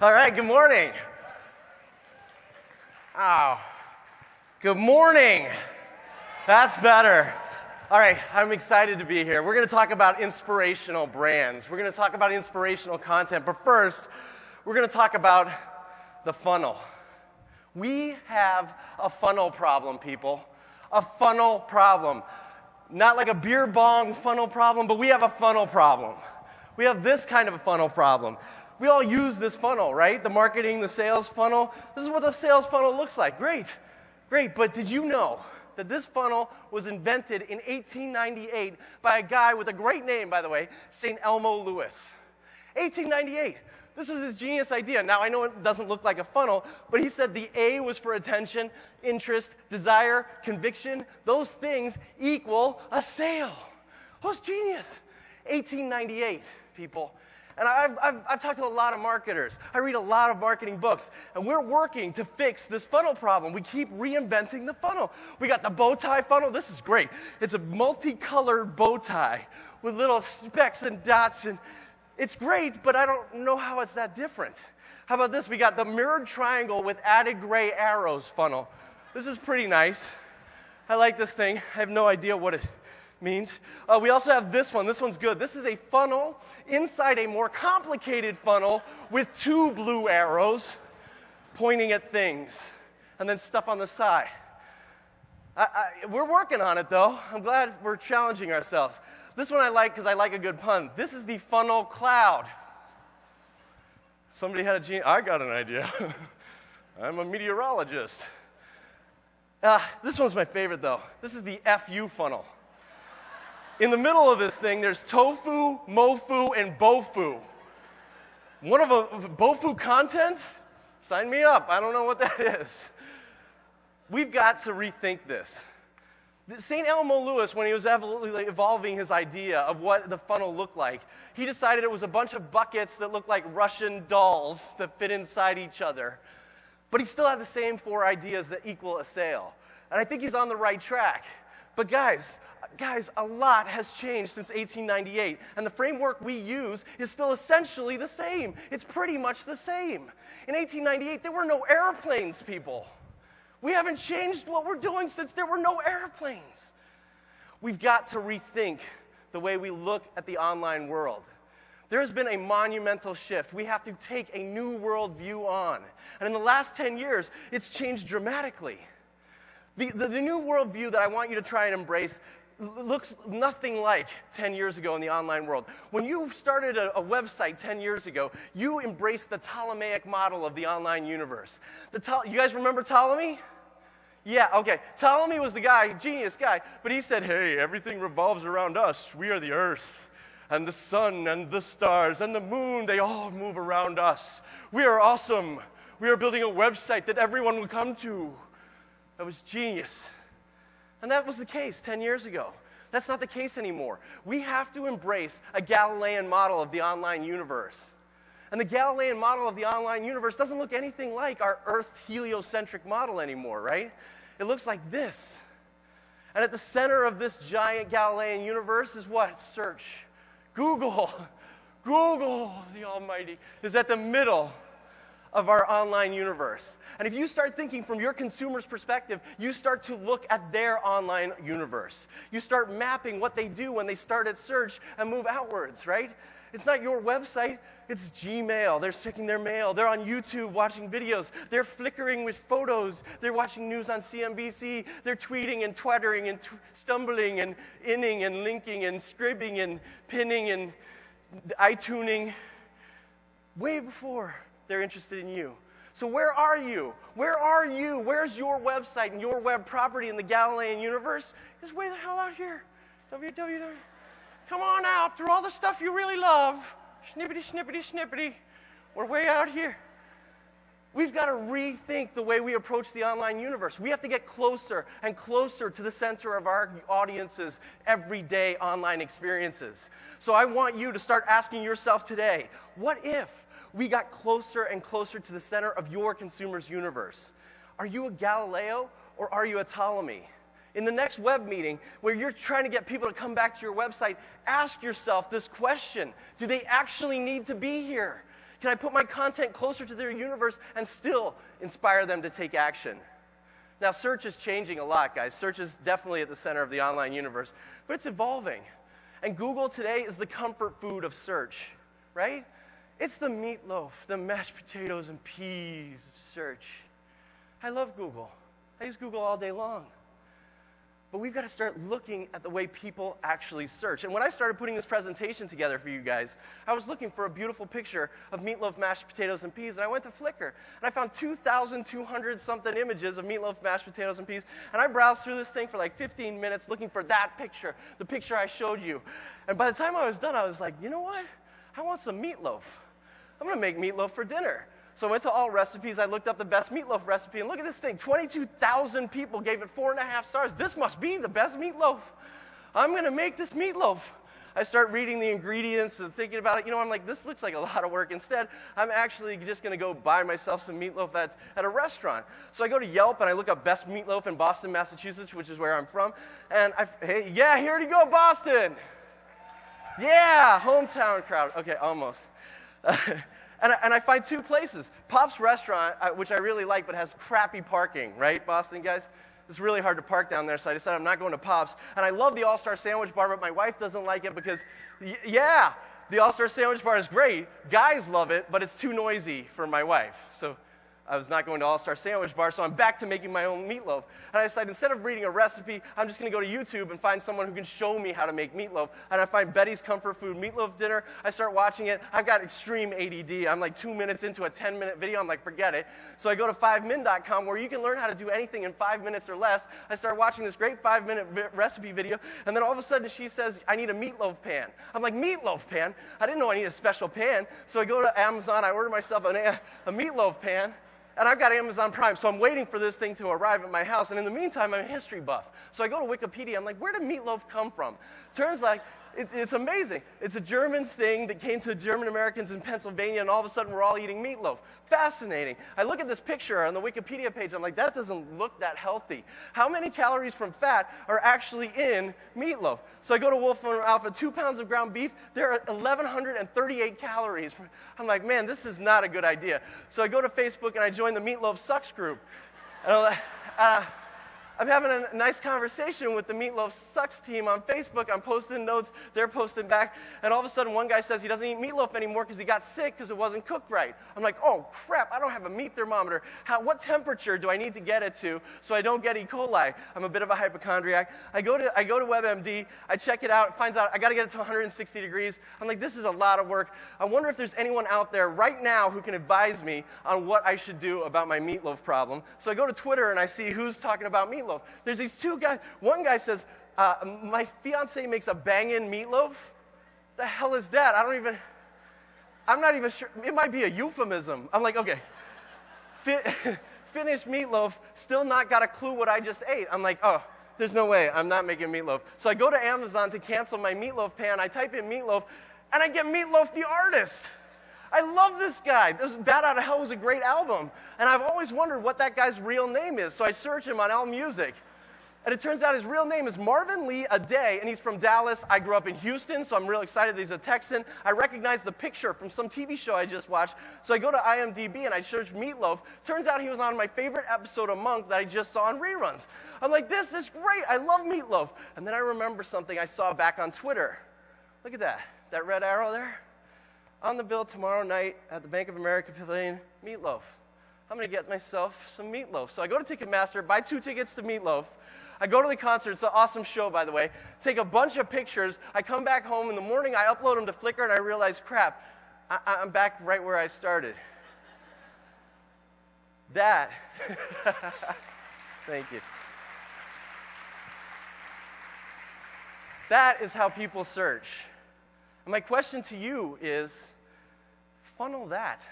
All right, good morning. Oh, good morning. That's better. All right, I'm excited to be here. We're going to talk about inspirational brands. We're going to talk about inspirational content. But first, we're going to talk about the funnel. We have a funnel problem, people. A funnel problem. Not like a beer bong funnel problem, but we have a funnel problem. We have this kind of a funnel problem. We all use this funnel, right? The marketing, the sales funnel. This is what the sales funnel looks like. Great, great. But did you know that this funnel was invented in 1898 by a guy with a great name, by the way, St. Elmo Lewis? 1898. This was his genius idea. Now, I know it doesn't look like a funnel, but he said the A was for attention, interest, desire, conviction. Those things equal a sale. Who's genius? 1898, people. And I've talked to a lot of marketers. I read a lot of marketing books. And we're working to fix this funnel problem. We keep reinventing the funnel. We got the bow tie funnel. This is great. It's a multicolored bow tie with little specks and dots. And it's great, but I don't know how it's that different. How about this? We got the mirrored triangle with added gray arrows funnel. This is pretty nice. I like this thing. I have no idea what it means. We also have this one. This one's good. This is a funnel inside a more complicated funnel with two blue arrows pointing at things and then stuff on the side. We're working on it, though. I'm glad we're challenging ourselves. This one I like because I like a good pun. This is the funnel cloud. Somebody had a genius. I got an idea. I'm a meteorologist. This one's my favorite, though. This is the FU funnel. In the middle of this thing, there's tofu, mofu, and bofu. One of bofu content? Sign me up. I don't know what that is. We've got to rethink this. St. Elmo Lewis, when he was evolving his idea of what the funnel looked like, he decided it was a bunch of buckets that looked like Russian dolls that fit inside each other. But he still had the same four ideas that equal a sale. And I think he's on the right track. But guys, a lot has changed since 1898, and the framework we use is still essentially the same. It's pretty much the same. In 1898, there were no airplanes, people. We haven't changed what we're doing since there were no airplanes. We've got to rethink the way we look at the online world. There has been a monumental shift. We have to take a new world view on. And in the last 10 years, it's changed dramatically. The new worldview that I want you to try and embrace looks nothing like 10 years ago in the online world. When you started a website 10 years ago, you embraced the Ptolemaic model of the online universe. You guys remember Ptolemy? Yeah, okay. Ptolemy was the guy, genius guy, but he said, hey, everything revolves around us. We are the earth, and the sun, and the stars, and the moon, they all move around us. We are awesome. We are building a website that everyone will come to. That was genius. And that was the case 10 years ago. That's not the case anymore. We have to embrace a Galilean model of the online universe. And the Galilean model of the online universe doesn't look anything like our Earth heliocentric model anymore, right? It looks like this. And at the center of this giant Galilean universe is what? Search. Google. Google, the almighty, is at the middle of our online universe. And if you start thinking from your consumer's perspective, you start to look at their online universe. You start mapping what they do when they start at search and move outwards, right? It's not your website, it's Gmail. They're checking their mail. They're on YouTube watching videos. They're flickering with photos. They're watching news on CNBC. They're tweeting and twittering and stumbling and inning and linking and scribbing and pinning and iTuning way before they're interested in you. So where are you? Where are you? Where's your website and your web property in the Galilean universe? It's way the hell out here. www. Come on out through all the stuff you really love. Snippety, snippety, snippety. We're way out here. We've got to rethink the way we approach the online universe. We have to get closer and closer to the center of our audience's everyday online experiences. So I want you to start asking yourself today, what if we got closer and closer to the center of your consumer's universe? Are you a Galileo or are you a Ptolemy? In the next web meeting, where you're trying to get people to come back to your website, ask yourself this question. Do they actually need to be here? Can I put my content closer to their universe and still inspire them to take action? Now, search is changing a lot, guys. Search is definitely at the center of the online universe, but it's evolving. And Google today is the comfort food of search, right? It's the meatloaf, the mashed potatoes and peas of search. I love Google. I use Google all day long. But we've got to start looking at the way people actually search. And when I started putting this presentation together for you guys, I was looking for a beautiful picture of meatloaf, mashed potatoes, and peas, and I went to Flickr. And I found 2,200-something images of meatloaf, mashed potatoes, and peas. And I browsed through this thing for like 15 minutes looking for that picture, the picture I showed you. And by the time I was done, I was like, you know what? I want some meatloaf. I'm going to make meatloaf for dinner. So I went to all recipes, I looked up the best meatloaf recipe, and look at this thing. 22,000 people gave it 4.5 stars. This must be the best meatloaf. I'm going to make this meatloaf. I start reading the ingredients and thinking about it. You know, I'm like, this looks like a lot of work. Instead, I'm actually just going to go buy myself some meatloaf at a restaurant. So I go to Yelp, and I look up best meatloaf in Boston, Massachusetts, which is where I'm from. And hey, yeah, here you go, Boston. Yeah, hometown crowd. Okay, almost. And I find two places. Pop's Restaurant, which I really like, but has crappy parking, right, Boston guys? It's really hard to park down there, so I decided I'm not going to Pop's. And I love the All-Star Sandwich Bar, but my wife doesn't like it because, yeah, the All-Star Sandwich Bar is great. Guys love it, but it's too noisy for my wife. So I was not going to All-Star Sandwich Bar, so I'm back to making my own meatloaf. And I decided instead of reading a recipe, I'm just going to go to YouTube and find someone who can show me how to make meatloaf. And I find Betty's Comfort Food Meatloaf Dinner. I start watching it. I've got extreme ADD. I'm like 2 minutes into a 10-minute video. I'm like, forget it. So I go to 5min.com where you can learn how to do anything in 5 minutes or less. I start watching this great 5-minute recipe video, and then all of a sudden she says, I need a meatloaf pan. I'm like, meatloaf pan? I didn't know I needed a special pan. So I go to Amazon. I order myself a meatloaf pan. And I've got Amazon Prime, so I'm waiting for this thing to arrive at my house. And in the meantime, I'm a history buff. So I go to Wikipedia. I'm like, where did meatloaf come from? Turns like it's amazing. It's a German thing that came to German Americans in Pennsylvania, and all of a sudden we're all eating meatloaf. Fascinating. I look at this picture on the Wikipedia page. I'm like, that doesn't look that healthy. How many calories from fat are actually in meatloaf? So I go to Wolfram Alpha, 2 pounds of ground beef. There are 1,138 calories. I'm like, man, this is not a good idea. So I go to Facebook and I join the Meatloaf Sucks group. And I'm having a nice conversation with the Meatloaf Sucks team on Facebook. I'm posting notes, they're posting back, and all of a sudden one guy says he doesn't eat meatloaf anymore because he got sick because it wasn't cooked right. I'm like, oh crap, I don't have a meat thermometer. What temperature do I need to get it to so I don't get E. coli? I'm a bit of a hypochondriac. I go to WebMD, I check it out, it finds out I got to get it to 160 degrees. I'm like, this is a lot of work. I wonder if there's anyone out there right now who can advise me on what I should do about my meatloaf problem. So I go to Twitter and I see who's talking about meatloaf. There's these two guys. One guy says, my fiance makes a bangin' meatloaf. The hell is that? I'm not even sure. It might be a euphemism. I'm like, okay. Finished meatloaf, still not got a clue what I just ate. I'm like, oh, there's no way. I'm not making meatloaf. So I go to Amazon to cancel my meatloaf pan. I type in meatloaf, and I get Meatloaf the Artist. I love this guy. This Bat Out of Hell was a great album. And I've always wondered what that guy's real name is. So I search him on AllMusic. And it turns out his real name is Marvin Lee Aday, and he's from Dallas. I grew up in Houston, so I'm real excited that he's a Texan. I recognize the picture from some TV show I just watched. So I go to IMDb and I search Meatloaf. Turns out he was on my favorite episode of Monk that I just saw on reruns. I'm like, this is great. I love Meatloaf. And then I remember something I saw back on Twitter. Look at that. That red arrow there? On the bill tomorrow night at the Bank of America Pavilion, Meatloaf. I'm going to get myself some Meatloaf. So I go to Ticketmaster, buy 2 tickets to Meatloaf. I go to the concert. It's an awesome show, by the way. Take a bunch of pictures. I come back home in the morning. I upload them to Flickr, and I realize, crap, I'm back right where I started. That, thank you. That is how people search. And my question to you is, funnel that.